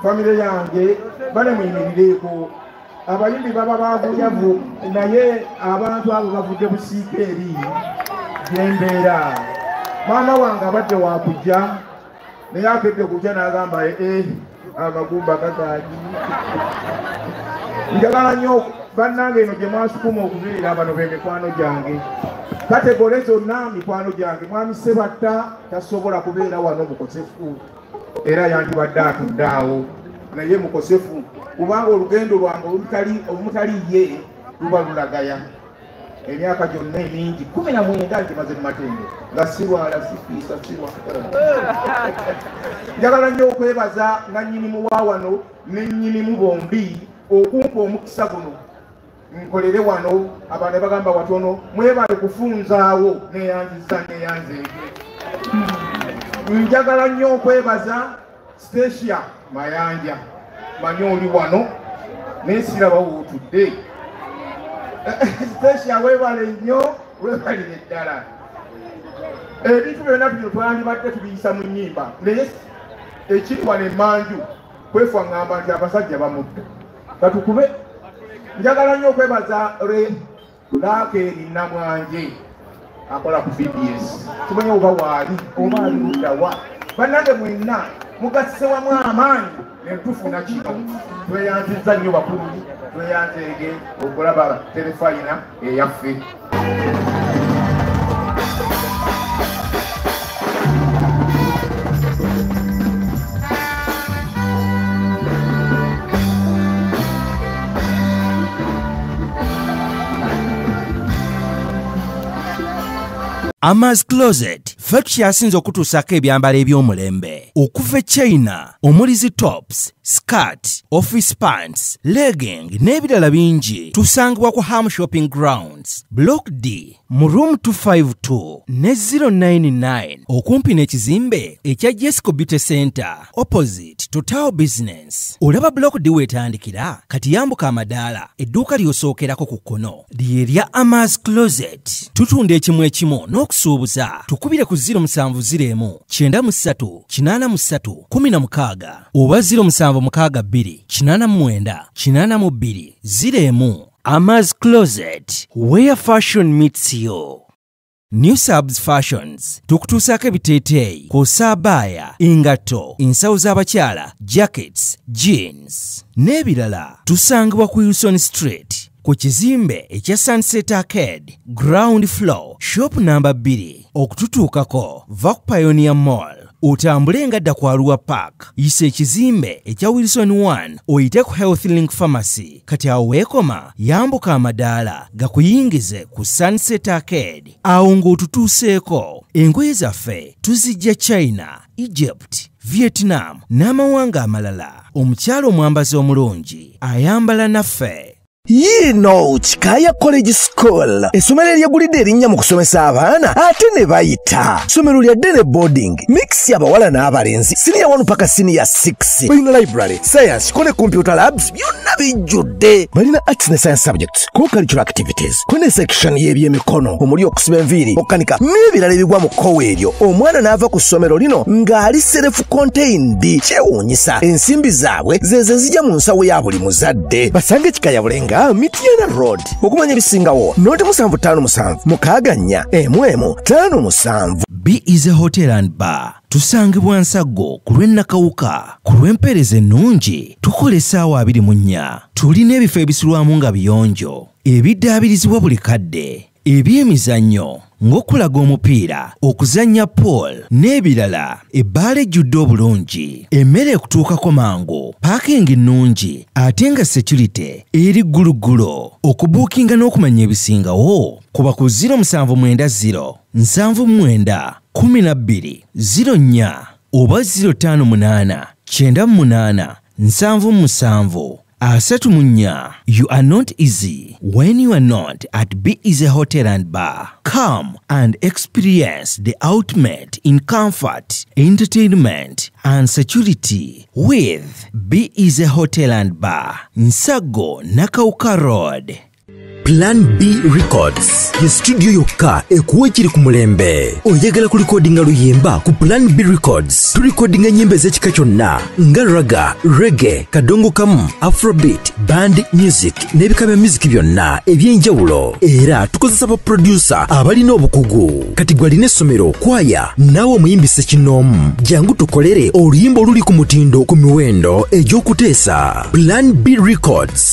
famire yange bale muyimirireko abayimbi baba baavunyavu naye abantu abo bavudde busiika eri gyembeera. Maama wange abadde wakujja naye akedde kujja n'agamba amagumba gagaanyi. Njagala nnyo bannange eno gye mwasukuma okubeera bano be mikwano gyange. Kategole zonna mikwano gyange mwami Sebatta tasobola kubeera wano mukosefu era yandibadde atudde awo naye mukosefu kubanga olugendo lwange olumutali ye luba lulagaya. Emyaka gyonna emingi 19 ngimaze mu matendo nga sirwala sifiisa sirwala. Njagala nnyo okwebaza nga nnyinimu wa wano ne nnyinimu bombi okumpa omukisa guno nkolere wano. Abantu bagamba watono mwebale kufunzaawo neyanziza neyanzeege. Njagala nnyo okwebaza Stacia Mayanja manyi oli wano nesiraba wootudde. Stacia webale nnyo webalire ddala. Ebintu byonna bino twandibadde tubiyisa mu nnyimba naye ekiri wano emmanju kwefa ngamba nti abasajja bamudde katukube. Njagala nnyo okwebaza Lakeeri Namwanje akola ku BBS. Tumanye oba waali oba ali luddawa. Bannange mwenna mugasise wamu amaanyi ne tufuna kino. Tweyanziza nnyo bakulu, tweyanzeege okulaba terefayina eyaffe. Ama's Closet ffe tukyasinza okutuusako ebyambalo eby'omulembe okuva China omuli tops, skirt, office pants, legging n'ebirala bingi. Tusangibwa ku Ham Shopping Grounds Block D mu room 252 ne 099 okumpi n'ekizimbe ekya Jesco Beauty Center opposite Total Business. Olaba Block D wetandikira kati yambuka amadaala edduuka ly'osookerako ku kkono ly'erya Ama's Closet. Tutunda ekimu ekimu n'okusuubuza. Tukubire ku 0701 93 83 16 oba 0762 89 82 01. Ama's Closet, where fashion meets you. New Subs Fashions tukutuusako ebiteeteeyi kw'ossa abaya, engatto, ensawo z'abakyala, jackets, jeans n'ebirala. Tusangibwa ku Wilson Street ku kizimbe ekya Sunset Arcade ground floor shop number 2. Okututuukako va ku Pioneer Mall otambule ngadda ku Arua Park yisa ekizimbe ekya Wilson 1 oyite ku Health Link Pharmacy. Kati awo weekoma yambuka amadaala gakuyingize ku Sunset Arcade awo ng'otutuuseeko. Engoye zaffe tuzijja China, Egypt, Vietnam n'amawanga amalala. Omukyala omwambazi omulungi ayambala naffe. Yino Chikaya College School essomero eryegulidde erinnya mu kusomesa abaana ate ne bayita ssomero lya Dene Boarding mix y'abawala n'abalenzi senior 1 paka senior 6. Balina library, science ko ne computer labs byonna bijjudde. Balina arts ne science subjects, co-curricular activities, ko ne section y'ebyemikono omuli okusiba enviiri, okukanika n'ebirala ebigwa mu kkowe eryo. Omwana n'ava ku ssomero lino ng'ali self contained. Kyewuunyisa ensimbi zaabwe ze zijja mu nsawo ya buli muzadde. Basange Chikaya Bulenga Mitiana Road okumanya ebisingawo noti 757 mukaganya emwemu 57. B is a hotel and bar. Tusangibwa Nsago ku lw'Ennakawuka ku lw'empeereza ennungi tukola essaawa 24. Tulina ebifo ebisulwamu nga biyonjo ebiddaabirizibwa buli kadde, ebyemizannyo ng'okulaga omupiira, okuzannya pool n'ebirala. Ebbaala ejjudde obulungi, emmere ekutuukako mangu, paakingi nnungi ate nga security eri gguluggulo. Okubuukinga n'okumanya ebisingawo kuba ku 0790 79 12 04 oba 058 98 77 34. You are not easy when you are not at B is a hotel and bar. Come and experience the ultimate in comfort, entertainment and security with B is a hotel and bar. Nsago Nakauka Road. Plan B Records ye studio yokka ekuwa ekiri ku mulembe. Oyagala ku recordinga luyimba ku Plan B Records. Tu recordinga nyimbe z'ekika kyonna nga raga, reggae, kadongo kamu, afrobeat, band music n'ebika bya music byonna eby'enjawulo. Era tukozesa ba producer abalina obukugu. Kati gwalina essomero kwaya naawe omuyimbise kinoomu. Jangu tukolere oluyimba oluli ku mutindo ku miwendo egy'okuteesa. Plan B Records